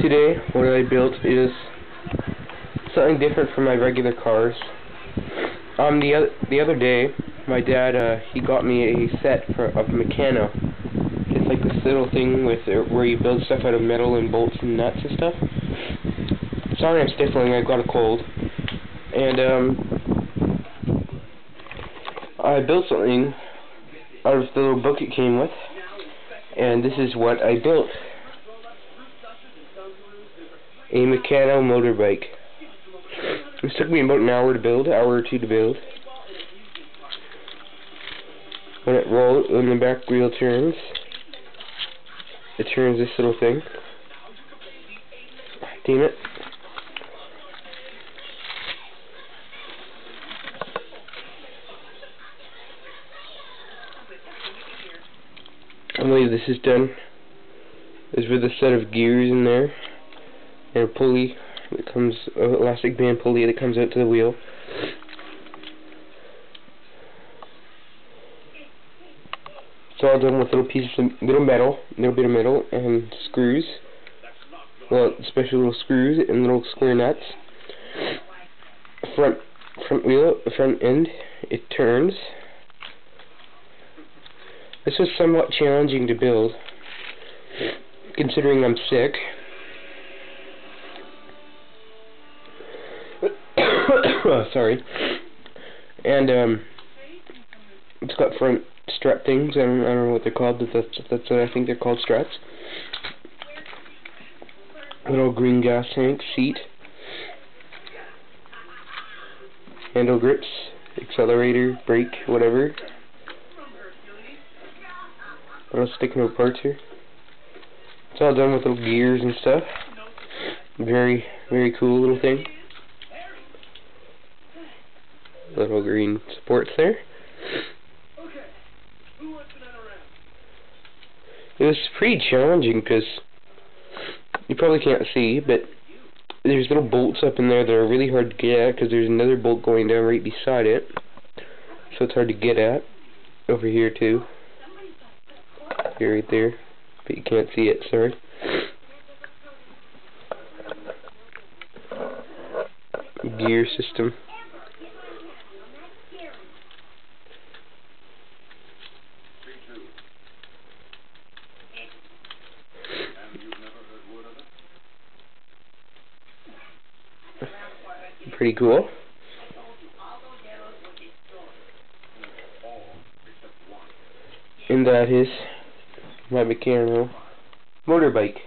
Today, what I built is something different from my regular cars. The other day, my dad he got me a set of meccano. It's like this little thing with where you build stuff out of metal and bolts and nuts and stuff. Sorry, I'm sniffling. I got a cold, and I built something out of the little book it came with, and this is what I built. A meccano motorbike. This took me about an hour or two to build. When the back wheel turns, it turns this little thing. Damn it. And the way this is done is with a set of gears in there and a pulley that comes, an elastic band pulley that comes out to the wheel. It's all done with little pieces of little bit of metal and screws. Well, special little screws and little square nuts. Front end, it turns. This was somewhat challenging to build, considering I'm sick. Sorry. And it's got front strut things. I don't know what they're called, but that's what I think they're called, struts. Little green gas tank, seat, handle grips, accelerator, brake, whatever. What else sticking out parts here? It's all done with little gears and stuff. Very, very cool little thing. Little green supports there. It was pretty challenging because you probably can't see, but there's little bolts up in there that are really hard to get at because there's another bolt going down right beside it, so it's hard to get at. Over here too. Here, right there, but you can't see it, sorry. Gear system. Pretty cool. And that is my meccano motorbike.